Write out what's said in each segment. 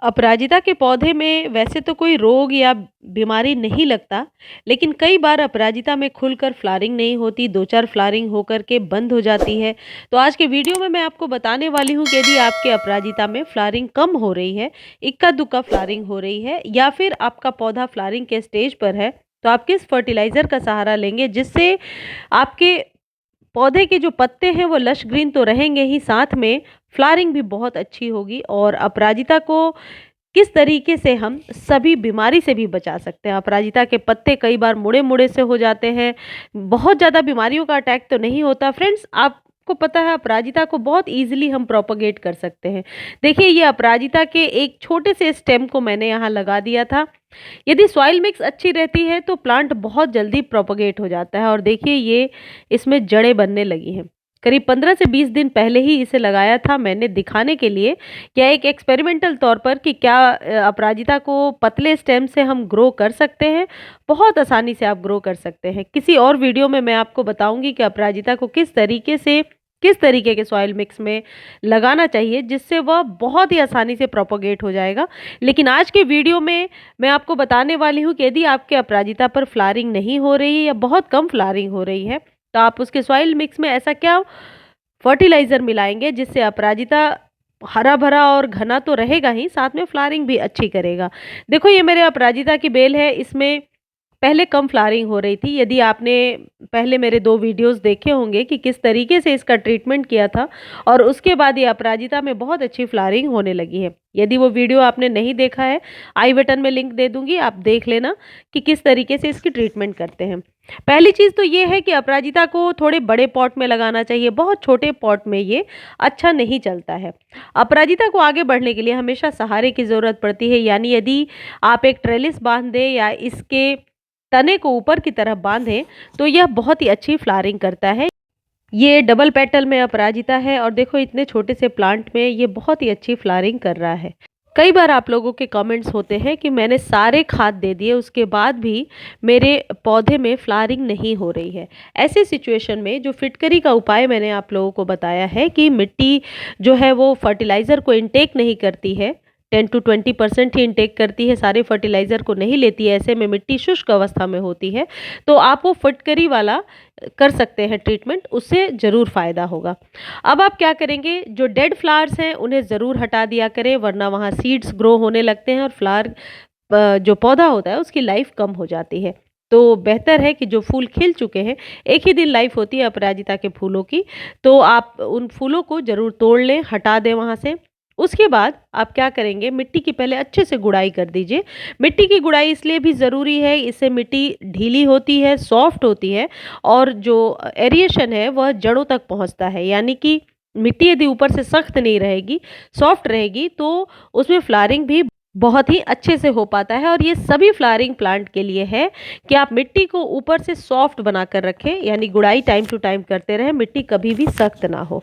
अपराजिता के पौधे में वैसे तो कोई रोग या बीमारी नहीं लगता, लेकिन कई बार अपराजिता में खुलकर फ्लावरिंग नहीं होती, 2-4 फ्लावरिंग होकर के बंद हो जाती है। तो आज के वीडियो में मैं आपको बताने वाली हूँ कि यदि आपके अपराजिता में फ्लावरिंग कम हो रही है, इक्का-दुक्का फ्लावरिंग हो रही है या फिर आपका पौधा फ्लावरिंग के स्टेज पर है, तो आप किस फर्टिलाइज़र का सहारा लेंगे जिससे आपके पौधे के जो पत्ते हैं वो लश ग्रीन तो रहेंगे ही, साथ में फ्लावरिंग भी बहुत अच्छी होगी। और अपराजिता को किस तरीके से हम सभी बीमारी से भी बचा सकते हैं। अपराजिता के पत्ते कई बार मुड़े-मुड़े से हो जाते हैं, बहुत ज़्यादा बीमारियों का अटैक तो नहीं होता। फ्रेंड्स, आपको पता है अपराजिता को बहुत ईज़िली हम प्रोपेगेट कर सकते हैं। देखिए, ये अपराजिता के एक छोटे से स्टेम को मैंने यहाँ लगा दिया था। यदि सॉइल मिक्स अच्छी रहती है तो प्लांट बहुत जल्दी प्रोपेगेट हो जाता है। और देखिए, ये इसमें जड़ें बनने लगी हैं। करीब 15 से 20 दिन पहले ही इसे लगाया था मैंने, दिखाने के लिए क्या एक एक्सपेरिमेंटल तौर पर कि क्या अपराजिता को पतले स्टेम से हम ग्रो कर सकते हैं। बहुत आसानी से आप ग्रो कर सकते हैं। किसी और वीडियो में मैं आपको बताऊंगी कि अपराजिता को किस तरीके के सॉइल मिक्स में लगाना चाहिए जिससे वह बहुत ही आसानी से प्रोपेगेट हो जाएगा। लेकिन आज के वीडियो में मैं आपको बताने वाली हूँ कि यदि आपके अपराजिता पर फ्लावरिंग नहीं हो रही है या बहुत कम फ्लावरिंग हो रही है, तो आप उसके सॉइल मिक्स में ऐसा क्या फर्टिलाइज़र मिलाएँगे जिससे अपराजिता हरा-भरा और घना तो रहेगा ही, साथ में फ्लावरिंग भी अच्छी करेगा। देखो, ये मेरे अपराजिता की बेल है, इसमें पहले कम फ्लावरिंग हो रही थी। यदि आपने पहले मेरे 2 वीडियोज़ देखे होंगे कि किस तरीके से इसका ट्रीटमेंट किया था, और उसके बाद ये अपराजिता में बहुत अच्छी फ्लावरिंग होने लगी है। यदि वो वीडियो आपने नहीं देखा है, आई बटन में लिंक दे दूँगी, आप देख लेना कि किस तरीके से इसकी ट्रीटमेंट करते हैं। पहली चीज़ तो ये है कि अपराजिता को थोड़े बड़े पॉट में लगाना चाहिए, बहुत छोटे पॉट में ये अच्छा नहीं चलता है। अपराजिता को आगे बढ़ने के लिए हमेशा सहारे की ज़रूरत पड़ती है, यानी यदि आप एक ट्रेलिस बाँध दें या इसके तने को ऊपर की तरफ बांधें तो यह बहुत ही अच्छी फ्लावरिंग करता है। ये डबल पेटल में अपराजिता है और देखो, इतने छोटे से प्लांट में ये बहुत ही अच्छी फ्लावरिंग कर रहा है। कई बार आप लोगों के कमेंट्स होते हैं कि मैंने सारे खाद दे दिए, उसके बाद भी मेरे पौधे में फ्लावरिंग नहीं हो रही है। ऐसे सिचुएशन में जो फिटकरी का उपाय मैंने आप लोगों को बताया है कि मिट्टी जो है वो फर्टिलाइज़र को इनटेक नहीं करती है, 10 to 20% ही इनटेक करती है, सारे फर्टिलाइज़र को नहीं लेती है। ऐसे में मिट्टी शुष्क अवस्था में होती है, तो आप वो फटकरी वाला कर सकते हैं ट्रीटमेंट, उससे ज़रूर फ़ायदा होगा। अब आप क्या करेंगे, जो डेड फ्लावर्स हैं उन्हें ज़रूर हटा दिया करें, वरना वहाँ सीड्स ग्रो होने लगते हैं और फ्लावर जो पौधा होता है उसकी लाइफ कम हो जाती है। तो बेहतर है कि जो फूल खिल चुके हैं, एक ही दिन लाइफ होती है अपराजिता के फूलों की, तो आप उन फूलों को ज़रूर तोड़ लें, हटा दें वहाँ से। उसके बाद आप क्या करेंगे, मिट्टी की पहले अच्छे से गुड़ाई कर दीजिए। मिट्टी की गुड़ाई इसलिए भी ज़रूरी है, इससे मिट्टी ढीली होती है, सॉफ्ट होती है और जो एरिएशन है वह जड़ों तक पहुंचता है। यानी कि मिट्टी यदि ऊपर से सख्त नहीं रहेगी, सॉफ्ट रहेगी, तो उसमें फ्लावरिंग भी बहुत ही अच्छे से हो पाता है। और ये सभी फ्लावरिंग प्लांट के लिए है कि आप मिट्टी को ऊपर से सॉफ्ट बनाकर रखें, यानी गुड़ाई टाइम टू टाइम करते रहें, मिट्टी कभी भी सख्त ना हो।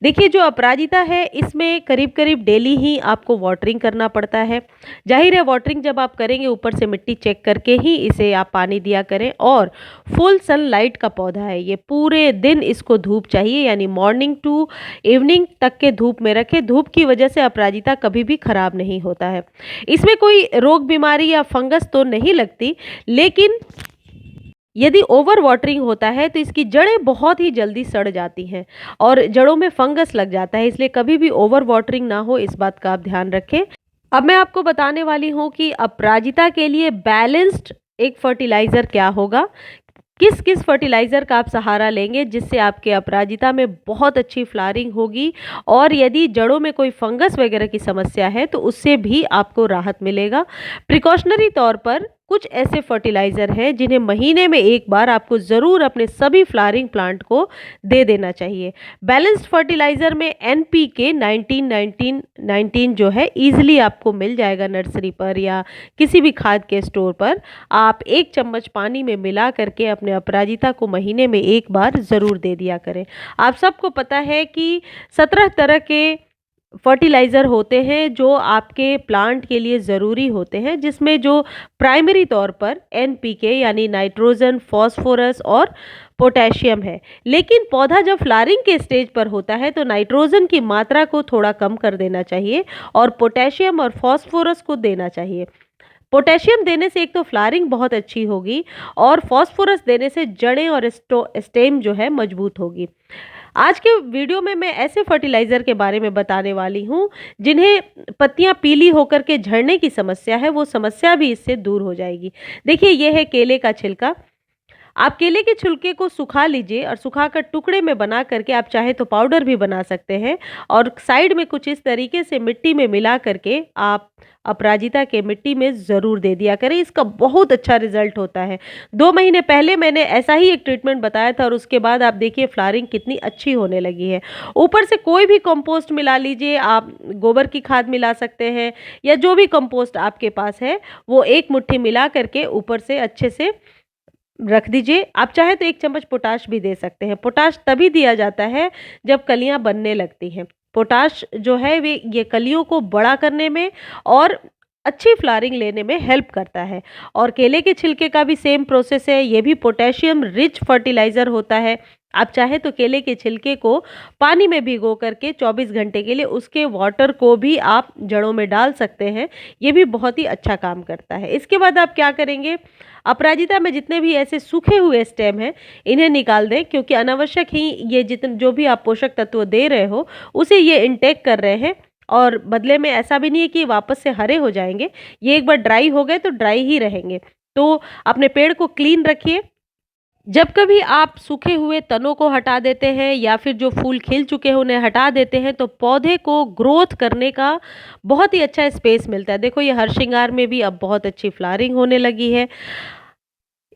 देखिए, जो अपराजिता है इसमें करीब करीब डेली ही आपको वाटरिंग करना पड़ता है। जाहिर है, वाटरिंग जब आप करेंगे ऊपर से मिट्टी चेक करके ही इसे आप पानी दिया करें। और फुल सनलाइट का पौधा है ये, पूरे दिन इसको धूप चाहिए, यानी मॉर्निंग टू इवनिंग तक के धूप में रखें। धूप की वजह से अपराजिता कभी भी खराब नहीं होता है। इसमें कोई रोग बीमारी या फंगस तो नहीं लगती, लेकिन यदि ओवर वाटरिंग होता है तो इसकी जड़ें बहुत ही जल्दी सड़ जाती हैं और जड़ों में फंगस लग जाता है। इसलिए कभी भी ओवर वाटरिंग ना हो, इस बात का आप ध्यान रखें। अब मैं आपको बताने वाली हूँ कि अपराजिता के लिए बैलेंस्ड एक फर्टिलाइज़र क्या होगा, किस किस फर्टिलाइज़र का आप सहारा लेंगे जिससे आपके अपराजिता में बहुत अच्छी फ्लावरिंग होगी। और यदि जड़ों में कोई फंगस वगैरह की समस्या है तो उससे भी आपको राहत मिलेगा। प्रिकॉशनरी तौर पर कुछ ऐसे फर्टिलाइज़र हैं जिन्हें महीने में एक बार आपको ज़रूर अपने सभी फ्लावरिंग प्लांट को दे देना चाहिए। बैलेंस्ड फर्टिलाइज़र में NPK 19-19-19 जो है ईजिली आपको मिल जाएगा नर्सरी पर या किसी भी खाद के स्टोर पर। आप 1 चम्मच पानी में मिला करके अपने अपराजिता को महीने में एक बार ज़रूर दे दिया करें। आप सबको पता है कि 17 तरह के फर्टिलाइज़र होते हैं जो आपके प्लांट के लिए ज़रूरी होते हैं, जिसमें जो प्राइमरी तौर पर NPK यानी नाइट्रोजन, फॉस्फोरस और पोटेशियम है। लेकिन पौधा जब फ्लावरिंग के स्टेज पर होता है तो नाइट्रोजन की मात्रा को थोड़ा कम कर देना चाहिए और पोटेशियम और फास्फोरस को देना चाहिए। पोटेशियम देने से एक तो फ्लावरिंग बहुत अच्छी होगी और फास्फोरस देने से जड़ें और स्टेम जो है मजबूत होगी। आज के वीडियो में मैं ऐसे फर्टिलाइज़र के बारे में बताने वाली हूँ जिन्हें पत्तियाँ पीली होकर के झड़ने की समस्या है, वो समस्या भी इससे दूर हो जाएगी। देखिए, ये है केले का छिलका। आप केले के छिलके को सुखा लीजिए और सुखाकर टुकड़े में बना करके आप चाहे तो पाउडर भी बना सकते हैं और साइड में कुछ इस तरीके से मिट्टी में मिला करके आप अपराजिता के मिट्टी में ज़रूर दे दिया करें। इसका बहुत अच्छा रिजल्ट होता है। 2 महीने पहले मैंने ऐसा ही एक ट्रीटमेंट बताया था और उसके बाद आप देखिए फ्लावरिंग कितनी अच्छी होने लगी है। ऊपर से कोई भी कंपोस्ट मिला लीजिए, आप गोबर की खाद मिला सकते हैं या जो भी कंपोस्ट आपके पास है वो 1 मुट्ठी मिला करके ऊपर से अच्छे से रख दीजिए। आप चाहे तो 1 चम्मच पोटाश भी दे सकते हैं। पोटाश तभी दिया जाता है जब कलियां बनने लगती हैं। पोटाश जो है वे ये कलियों को बड़ा करने में और अच्छी फ्लावरिंग लेने में हेल्प करता है। और केले के छिलके का भी सेम प्रोसेस है, ये भी पोटेशियम रिच फर्टिलाइज़र होता है। आप चाहे तो केले के छिलके को पानी में भिगो करके 24 घंटे के लिए उसके वाटर को भी आप जड़ों में डाल सकते हैं। ये भी बहुत ही अच्छा काम करता है। इसके बाद आप क्या करेंगे, अपराजिता में जितने भी ऐसे सूखे हुए स्टेम हैं इन्हें निकाल दें, क्योंकि अनावश्यक ही ये जितने जो भी आप पोषक तत्व दे रहे हो उसे ये इनटेक कर रहे हैं और बदले में ऐसा भी नहीं है कि वापस से हरे हो जाएंगे। ये एक बार ड्राई हो गए तो ड्राई ही रहेंगे। तो अपने पेड़ को क्लीन रखिए। जब कभी आप सूखे हुए तनों को हटा देते हैं या फिर जो फूल खिल चुके हैं उन्हें हटा देते हैं तो पौधे को ग्रोथ करने का बहुत ही अच्छा स्पेस मिलता है। देखो, ये हरसिंगार में भी अब बहुत अच्छी फ्लावरिंग होने लगी है।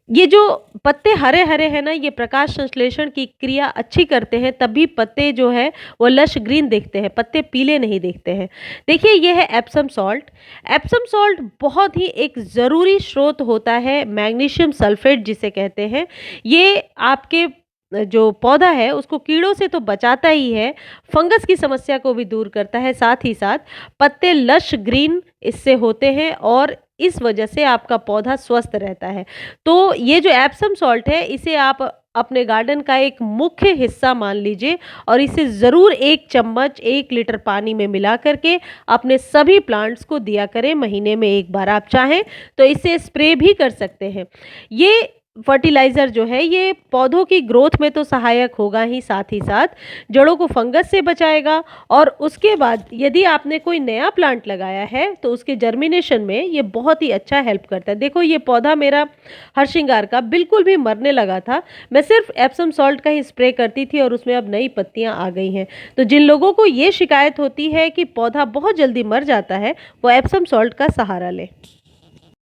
ये जो पत्ते हरे-हरे हैं ना, ये प्रकाश संश्लेषण की क्रिया अच्छी करते हैं, तभी पत्ते जो है वो लश ग्रीन दिखते हैं, पत्ते पीले नहीं दिखते हैं। देखिए, ये है एप्सम सॉल्ट। एप्सम सॉल्ट बहुत ही एक ज़रूरी स्रोत होता है मैग्नीशियम सल्फेट जिसे कहते हैं। ये आपके जो पौधा है उसको कीड़ों से तो बचाता ही है, फंगस की समस्या को भी दूर करता है, साथ ही साथ पत्ते लश ग्रीन इससे होते हैं और इस वजह से आपका पौधा स्वस्थ रहता है। तो ये जो एप्सम सॉल्ट है इसे आप अपने गार्डन का एक मुख्य हिस्सा मान लीजिए और इसे ज़रूर 1 चम्मच 1 लीटर पानी में मिला करके अपने सभी प्लांट्स को दिया करें। महीने में 1 बार आप चाहें तो इसे स्प्रे भी कर सकते हैं। ये फर्टिलाइज़र जो है ये पौधों की ग्रोथ में तो सहायक होगा ही, साथ ही साथ जड़ों को फंगस से बचाएगा और उसके बाद यदि आपने कोई नया प्लांट लगाया है तो उसके जर्मिनेशन में ये बहुत ही अच्छा हेल्प करता है। देखो, ये पौधा मेरा हरसिंगार का बिल्कुल भी मरने लगा था, मैं सिर्फ एप्सम सॉल्ट का ही स्प्रे करती थी और उसमें अब नई पत्तियां आ गई हैं। तो जिन लोगों को ये शिकायत होती है कि पौधा बहुत जल्दी मर जाता है वो एप्सम सॉल्ट का सहारा लें।